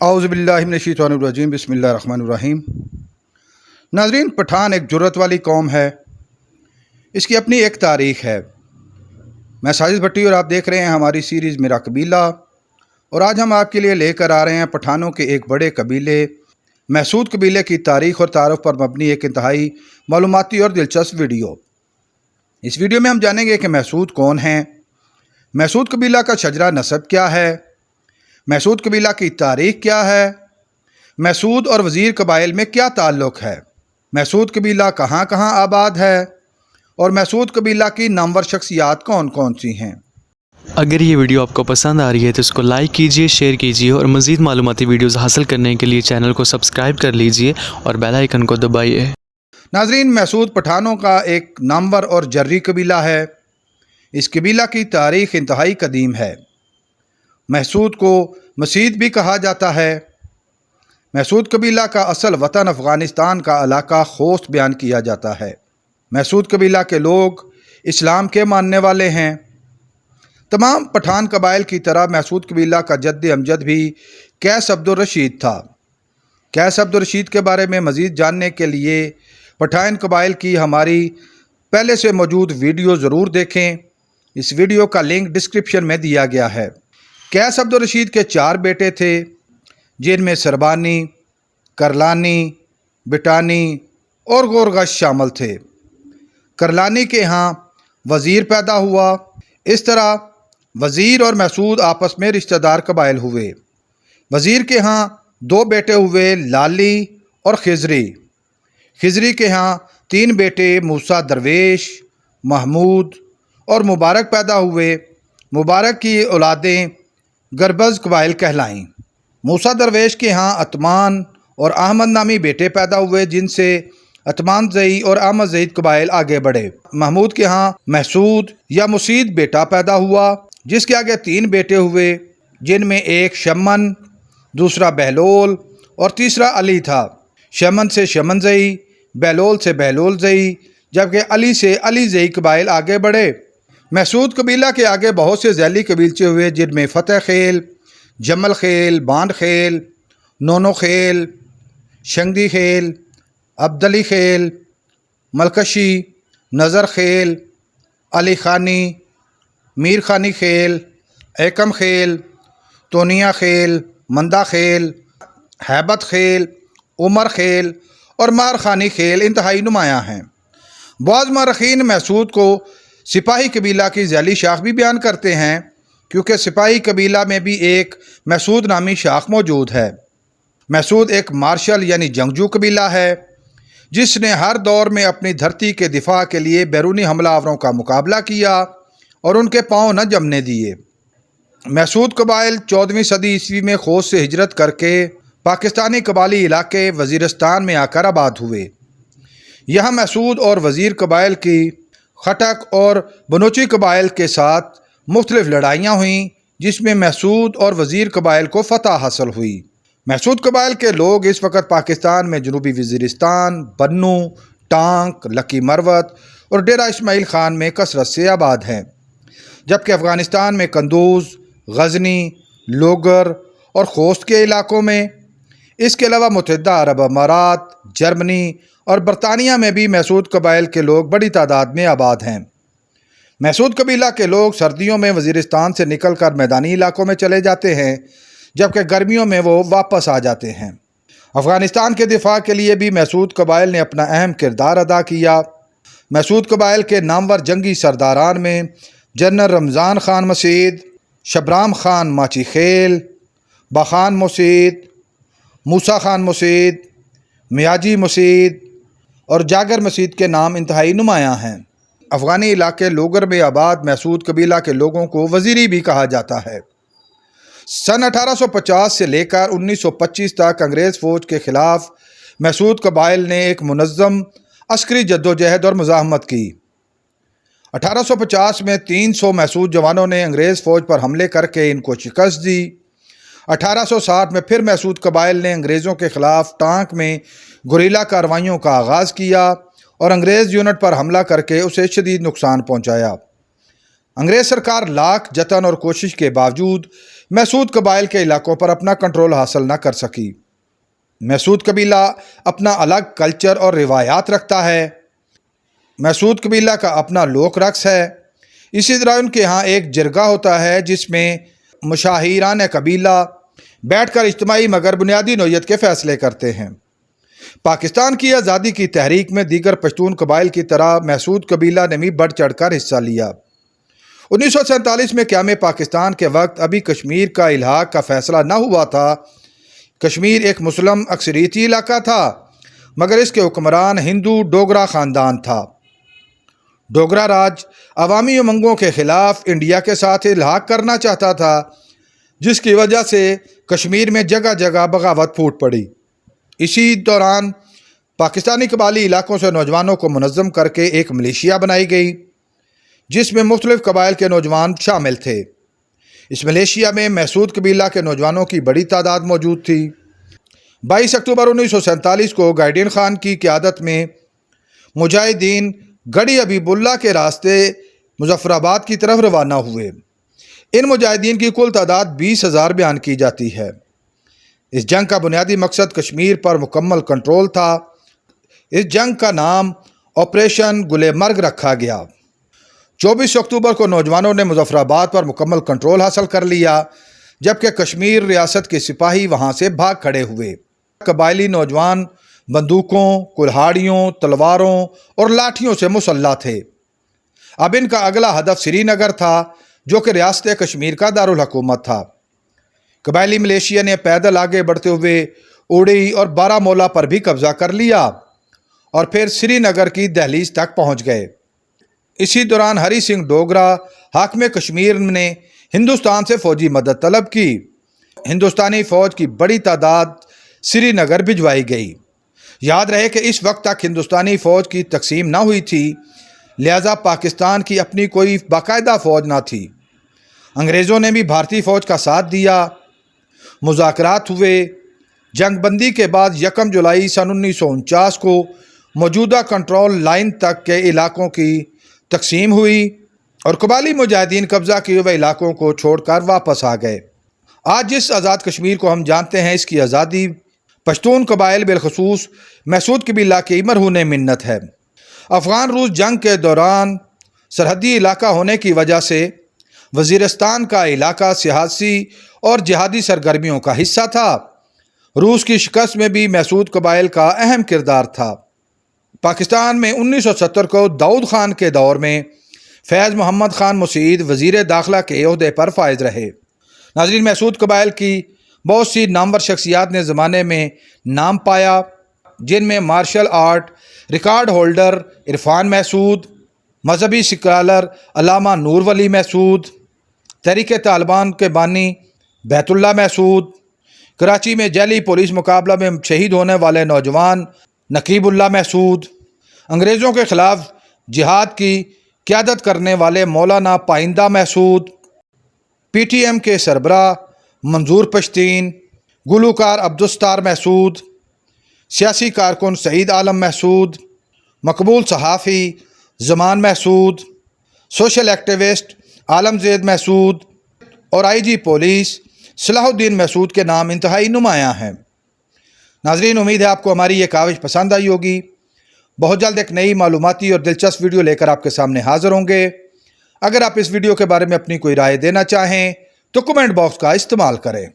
اعوذ باللہ من الشیطان الرجیم، بسم اللہ الرحمن الرحیم۔ ناظرین، پٹھان ایک جرأت والی قوم ہے، اس کی اپنی ایک تاریخ ہے۔ میں ساجد بھٹی اور آپ دیکھ رہے ہیں ہماری سیریز میرا قبیلہ، اور آج ہم آپ کے لیے لے کر آ رہے ہیں پٹھانوں کے ایک بڑے قبیلے محسود قبیلے کی تاریخ اور تعارف پر مبنی ایک انتہائی معلوماتی اور دلچسپ ویڈیو۔ اس ویڈیو میں ہم جانیں گے کہ محسود کون ہیں، محسود قبیلہ کا شجرہ نسب کیا ہے، محسود قبیلہ کی تاریخ کیا ہے، محسود اور وزیر قبائل میں کیا تعلق ہے، محسود قبیلہ کہاں کہاں آباد ہے، اور محسود قبیلہ کی نامور شخصیات کون کون سی ہیں۔ اگر یہ ویڈیو آپ کو پسند آ رہی ہے تو اس کو لائک کیجئے، شیئر کیجئے اور مزید معلوماتی ویڈیوز حاصل کرنے کے لیے چینل کو سبسکرائب کر لیجئے اور بیل آئیکن کو دبائیے۔ ناظرین، محسود پٹھانوں کا ایک نامور اور جری قبیلہ ہے۔ اس قبیلہ کی تاریخ انتہائی قدیم ہے۔ محسود کو مسید بھی کہا جاتا ہے۔ محسود قبیلہ کا اصل وطن افغانستان کا علاقہ خوست بیان کیا جاتا ہے۔ محسود قبیلہ کے لوگ اسلام کے ماننے والے ہیں۔ تمام پٹھان قبائل کی طرح محسود قبیلہ کا جد امجد بھی قیس عبد الرشید تھا۔ قیس عبد الرشید کے بارے میں مزید جاننے کے لیے پٹھان قبائل کی ہماری پہلے سے موجود ویڈیو ضرور دیکھیں۔ اس ویڈیو کا لنک ڈسکرپشن میں دیا گیا ہے۔ قیس عبد الرشید کے 4 بیٹے تھے، جن میں سربانی، کرلانی، بٹانی اور گورگش شامل تھے۔ کرلانی کے ہاں وزیر پیدا ہوا۔ اس طرح وزیر اور محسود آپس میں رشتہ دار قبائل ہوئے۔ وزیر کے ہاں 2 بیٹے ہوئے، لالی اور خضری۔ خضری کے ہاں 3 بیٹے موسیٰ درویش، محمود اور مبارک پیدا ہوئے۔ مبارک کی اولادیں گربز قبائل کہلائیں۔ موسیٰ درویش کے ہاں عثمان اور احمد نامی بیٹے پیدا ہوئے، جن سے عثمان زئی اور احمد زید قبائل آگے بڑھے۔ محمود کے ہاں محسود یا مسید بیٹا پیدا ہوا، جس کے آگے 3 بیٹے ہوئے، جن میں ایک شمن، دوسرا بہلول اور تیسرا علی تھا۔ شمن سے شمن زئی، بہلول سے بہلول زئی، جبکہ علی سے علی زئی قبائل آگے بڑھے۔ محسود قبیلہ کے آگے بہت سے ذیلی قبیلچے ہوئے، جن میں فتح خیل، جمل خیل، باند خیل، نونو خیل، شنگدی خیل، عبدلی خیل، ملکشی، نظر خیل، علی خانی، میر خانی خیل، ایکم خیل، تونیا خیل، مندہ خیل، حیبت خیل، عمر خیل اور مارخانی خیل انتہائی نمایاں ہیں۔ بعض مورخین محسود کو سپاہی قبیلہ کی ذیلی شاخ بھی بیان کرتے ہیں، کیونکہ سپاہی قبیلہ میں بھی ایک محسود نامی شاخ موجود ہے۔ محسود ایک مارشل یعنی جنگجو قبیلہ ہے، جس نے ہر دور میں اپنی دھرتی کے دفاع کے لیے بیرونی حملہ آوروں کا مقابلہ کیا اور ان کے پاؤں نہ جمنے دیے۔ محسود قبائل 14ویں صدی عیسوی میں خوست سے ہجرت کر کے پاکستانی قبائلی علاقے وزیرستان میں آ کر آباد ہوئے۔ یہاں محسود اور وزیر قبائل کی خٹک اور بنوچی قبائل کے ساتھ مختلف لڑائیاں ہوئیں، جس میں محسود اور وزیر قبائل کو فتح حاصل ہوئی۔ محسود قبائل کے لوگ اس وقت پاکستان میں جنوبی وزیرستان، بنو، ٹانک، لکی مروت اور ڈیرہ اسماعیل خان میں کثرت سے آباد ہیں، جبکہ افغانستان میں قندوز، غزنی، لوگر اور خوست کے علاقوں میں، اس کے علاوہ متحدہ عرب امارات، جرمنی اور برطانیہ میں بھی محسود قبائل کے لوگ بڑی تعداد میں آباد ہیں۔ محسود قبیلہ کے لوگ سردیوں میں وزیرستان سے نکل کر میدانی علاقوں میں چلے جاتے ہیں، جبکہ گرمیوں میں وہ واپس آ جاتے ہیں۔ افغانستان کے دفاع کے لیے بھی محسود قبائل نے اپنا اہم کردار ادا کیا۔ محسود قبائل کے نامور جنگی سرداران میں جنرل رمضان خان مسید، شبرام خان ماچی خیل، بخان مسید، موسیٰ خان مسید، میاجی مسید اور جاگر مسید کے نام انتہائی نمایاں ہیں۔ افغانی علاقے لوگر میں آباد محسود قبیلہ کے لوگوں کو وزیری بھی کہا جاتا ہے۔ سن 1850 سے لے کر 1925 تک انگریز فوج کے خلاف محسود قبائل نے ایک منظم عسکری جدوجہد اور مزاحمت کی۔ 1850 میں 300 محسود جوانوں نے انگریز فوج پر حملے کر کے ان کو شکست دی۔ 1860 میں پھر محسود قبائل نے انگریزوں کے خلاف ٹانک میں گوریلا کارروائیوں کا آغاز کیا اور انگریز یونٹ پر حملہ کر کے اسے شدید نقصان پہنچایا۔ انگریز سرکار لاکھ جتن اور کوشش کے باوجود محسود قبائل کے علاقوں پر اپنا کنٹرول حاصل نہ کر سکی۔ محسود قبیلہ اپنا الگ کلچر اور روایات رکھتا ہے۔ محسود قبیلہ کا اپنا لوک رقص ہے۔ اسی طرح ان کے ہاں ایک جرگہ ہوتا ہے جس میں مشاہیران قبیلہ بیٹھ کر اجتماعی مگر بنیادی نوعیت کے فیصلے کرتے ہیں۔ پاکستان کی آزادی کی تحریک میں دیگر پشتون قبائل کی طرح محسود قبیلہ نے بھی بڑھ چڑھ کر حصہ لیا۔ 1947 میں قیام پاکستان کے وقت ابھی کشمیر کا الحاق کا فیصلہ نہ ہوا تھا۔ کشمیر ایک مسلم اکثریتی علاقہ تھا، مگر اس کے حکمران ہندو ڈوگرا خاندان تھا۔ ڈوگرا راج عوامی امنگوں کے خلاف انڈیا کے ساتھ الحاق کرنا چاہتا تھا، جس کی وجہ سے کشمیر میں جگہ جگہ بغاوت پھوٹ پڑی۔ اسی دوران پاکستانی قبائلی علاقوں سے نوجوانوں کو منظم کر کے ایک ملیشیا بنائی گئی، جس میں مختلف قبائل کے نوجوان شامل تھے۔ اس ملیشیا میں محسود قبیلہ کے نوجوانوں کی بڑی تعداد موجود تھی۔ 22 اکتوبر 1947 کو گائیڈین خان کی قیادت میں مجاہدین گڑھی حبیب اللہ کے راستے مظفر آباد کی طرف روانہ ہوئے۔ ان مجاہدین کی کل تعداد 20,000 بیان کی جاتی ہے۔ اس جنگ کا بنیادی مقصد کشمیر پر مکمل کنٹرول تھا۔ اس جنگ کا نام آپریشن گل مرگ رکھا گیا۔ 24 اکتوبر کو نوجوانوں نے مظفر آباد پر مکمل کنٹرول حاصل کر لیا، جبکہ کشمیر ریاست کے سپاہی وہاں سے بھاگ کھڑے ہوئے۔ قبائلی نوجوان بندوقوں، کلہاڑیوں، تلواروں اور لاٹھیوں سے مسلح تھے۔ اب ان کا اگلا ہدف سری نگر تھا، جو کہ ریاست کشمیر کا دارالحکومت تھا۔ قبائلی ملیشیا نے پیدل آگے بڑھتے ہوئے اوڑی اور بارہمولہ پر بھی قبضہ کر لیا اور پھر سری نگر کی دہلیز تک پہنچ گئے۔ اسی دوران ہری سنگھ ڈوگرا حاکم کشمیر نے ہندوستان سے فوجی مدد طلب کی۔ ہندوستانی فوج کی بڑی تعداد سری نگر بھجوائی گئی۔ یاد رہے کہ اس وقت تک ہندوستانی فوج کی تقسیم نہ ہوئی تھی، لہذا پاکستان کی اپنی کوئی باقاعدہ فوج نہ تھی۔ انگریزوں نے بھی بھارتی فوج کا ساتھ دیا۔ مذاکرات ہوئے۔ جنگ بندی کے بعد 1 جولائی سن 1949 کو موجودہ کنٹرول لائن تک کے علاقوں کی تقسیم ہوئی اور قبائلی مجاہدین قبضہ کیے ہوئے علاقوں کو چھوڑ کر واپس آ گئے۔ آج جس آزاد کشمیر کو ہم جانتے ہیں، اس کی آزادی پشتون قبائل بالخصوص محسود قبیلہ کی مرہون منت ہے۔ افغان روس جنگ کے دوران سرحدی علاقہ ہونے کی وجہ سے وزیرستان کا علاقہ سیاسی اور جہادی سرگرمیوں کا حصہ تھا۔ روس کی شکست میں بھی محسود قبائل کا اہم کردار تھا۔ پاکستان میں 1970 کو داؤد خان کے دور میں فیض محمد خان مسعود وزیر داخلہ کے عہدے پر فائز رہے۔ ناظرین، محسود قبائل کی بہت سی نامور شخصیات نے زمانے میں نام پایا، جن میں martial art record holder Irfan Mahsud, مذہبی اسکالر علامہ نور ولی محسود، تحریک طالبان کے بانی بیت اللہ محسود، کراچی میں جیلی پولیس مقابلہ میں شہید ہونے والے نوجوان نقیب اللہ محسود، انگریزوں کے خلاف جہاد کی قیادت کرنے والے مولانا پائندہ محسود، پی ٹی ایم کے سربراہ منظور پشتین، گلوکار عبدالستار محسود، سیاسی کارکن سعید عالم محسود، مقبول صحافی زمان محسود، سوشل ایکٹیوسٹ عالم زید محسود اور آئی جی پولیس صلاح الدین محسود کے نام انتہائی نمایاں ہیں۔ ناظرین، امید ہے آپ کو ہماری یہ کاوش پسند آئی ہوگی۔ بہت جلد ایک نئی معلوماتی اور دلچسپ ویڈیو لے کر آپ کے سامنے حاضر ہوں گے۔ اگر آپ اس ویڈیو کے بارے میں اپنی کوئی رائے دینا چاہیں تو کمنٹ باکس کا استعمال کریں۔